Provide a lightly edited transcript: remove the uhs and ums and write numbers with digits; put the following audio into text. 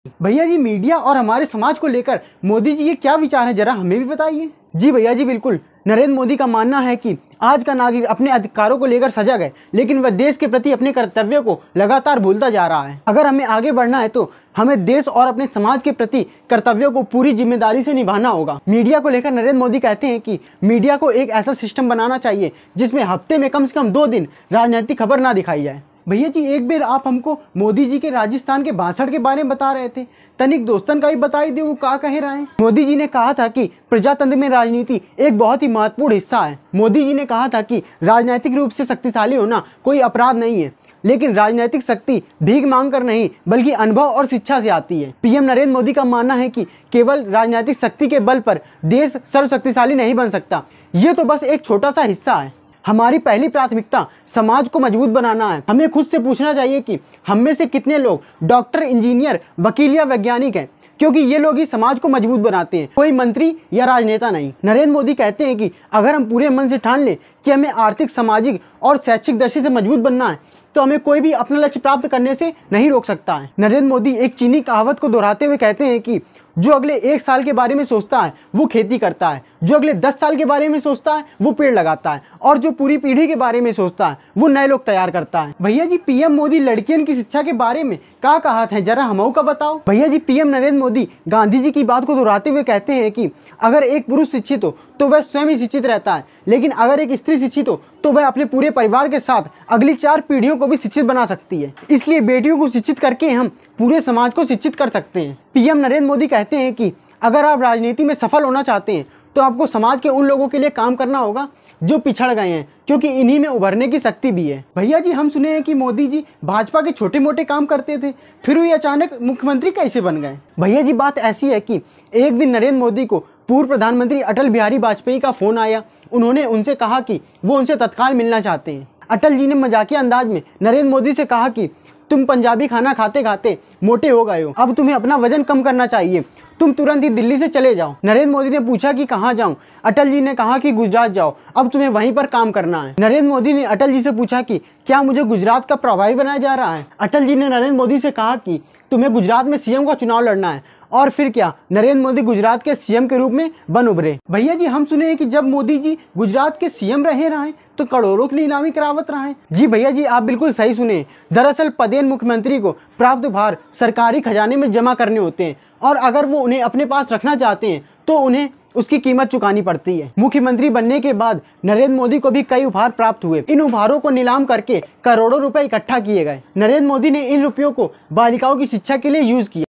भैया जी, मीडिया और हमारे समाज को लेकर मोदी जी के क्या विचार हैं, जरा हमें भी बताइए। जी भैया जी, बिल्कुल। नरेंद्र मोदी का मानना है कि आज का नागरिक अपने अधिकारों को लेकर सजग है, लेकिन वह देश के प्रति अपने कर्तव्यों को लगातार भूलता जा रहा है। अगर हमें आगे बढ़ना है तो हमें देश और अपने समाज के प्रति कर्तव्यों को पूरी जिम्मेदारी से निभाना होगा। मीडिया को लेकर नरेंद्र मोदी कहते हैं कि मीडिया को एक ऐसा सिस्टम बनाना चाहिए जिसमें हफ्ते में कम से कम 2 दिन राजनीतिक खबर ना दिखाई जाए। भैया जी, एक बार आप हमको मोदी जी के राजस्थान के भाषण के बारे में बता रहे थे, तनिक दोस्तन का भी बताई दे, वो क्या कह रहे हैं। मोदी जी ने कहा था कि प्रजातंत्र में राजनीति एक बहुत ही महत्वपूर्ण हिस्सा है। मोदी जी ने कहा था कि राजनीतिक रूप से शक्तिशाली होना कोई अपराध नहीं है, लेकिन राजनीतिक शक्ति भीख मांग कर नहीं बल्कि अनुभव और शिक्षा से आती है। पीएम नरेंद्र मोदी का मानना है कि केवल राजनीतिक शक्ति के बल पर देश सर्वशक्तिशाली नहीं बन सकता। ये तो बस एक छोटा सा हिस्सा है। हमारी पहली प्राथमिकता समाज को मजबूत बनाना है। हमें खुद से पूछना चाहिए कि हम में से कितने लोग डॉक्टर, इंजीनियर, वकील या वैज्ञानिक हैं, क्योंकि ये लोग ही समाज को मजबूत बनाते हैं, कोई मंत्री या राजनेता नहीं। नरेंद्र मोदी कहते हैं कि अगर हम पूरे मन से ठान लें कि हमें आर्थिक, सामाजिक और शैक्षिक दृष्टि से मजबूत बनना है तो हमें कोई भी अपना लक्ष्य प्राप्त करने से नहीं रोक सकता है। नरेंद्र मोदी एक चीनी कहावत को दोहराते हुए कहते हैं कि जो अगले 1 साल के बारे में सोचता है वो खेती करता है, जो अगले 10 साल के बारे में सोचता है वो पेड़ लगाता है, और जो पूरी पीढ़ी के बारे में सोचता है वो नए लोग तैयार करता है। भैया जी, पीएम मोदी लड़कियों की शिक्षा के बारे में क्या कहा है, जरा हमऊ का बताओ। भैया जी, पीएम नरेंद्र मोदी गांधी जी की बात को दोहराते हुए कहते हैं कि अगर एक पुरुष शिक्षित हो तो वह स्वयं ही शिक्षित रहता है, लेकिन अगर एक स्त्री शिक्षित हो तो वह अपने पूरे परिवार के साथ अगली 4 पीढ़ियों को भी शिक्षित बना सकती है। इसलिए बेटियों को शिक्षित करके हम पूरे समाज को शिक्षित कर सकते हैं। पीएम नरेंद्र मोदी कहते हैं कि अगर आप राजनीति में सफल होना चाहते हैं तो आपको समाज के उन लोगों के लिए काम करना होगा जो पिछड़ गए हैं, क्योंकि इन्हीं में उभरने की शक्ति भी है। भैया जी, हम सुने हैं कि मोदी जी भाजपा के छोटे मोटे काम करते थे, फिर वो अचानक मुख्यमंत्री कैसे बन गए। भैया जी, बात ऐसी है कि एक दिन नरेंद्र मोदी को पूर्व प्रधानमंत्री अटल बिहारी वाजपेयी का फोन आया। उन्होंने उनसे कहा कि वो उनसे तत्काल मिलना चाहते हैं। अटल जी ने मजाकिया अंदाज में नरेंद्र मोदी से कहा कि तुम पंजाबी खाना खाते खाते मोटे हो गए हो, अब तुम्हें अपना वजन कम करना चाहिए, तुम तुरंत ही दिल्ली से चले जाओ। नरेंद्र मोदी ने पूछा कि कहाँ जाऊं। अटल जी ने कहा कि गुजरात जाओ, अब तुम्हें वहीं पर काम करना है। नरेंद्र मोदी ने अटल जी से पूछा कि क्या मुझे गुजरात का प्रभारी बनाया जा रहा है। अटल जी ने नरेंद्र मोदी से कहा कि तुम्हें गुजरात में सीएम का चुनाव लड़ना है, और फिर क्या, नरेंद्र मोदी गुजरात के सीएम के रूप में बन उभरे। भैया जी, हम सुने हैं कि जब मोदी जी गुजरात के सीएम रहे तो करोड़ों की नीलामी करावत रहे। जी भैया जी, आप बिल्कुल सही सुने। दरअसल पदेन मुख्यमंत्री को प्राप्त भार सरकारी खजाने में जमा करने होते हैं, और अगर वो उन्हें अपने पास रखना चाहते हैं तो उन्हें उसकी कीमत चुकानी पड़ती है। मुख्यमंत्री बनने के बाद नरेंद्र मोदी को भी कई उपहार प्राप्त हुए। इन उपहारों को नीलाम करके करोड़ों रुपए इकट्ठा किए गए। नरेंद्र मोदी ने इन रुपयों को बालिकाओं की शिक्षा के लिए यूज किया।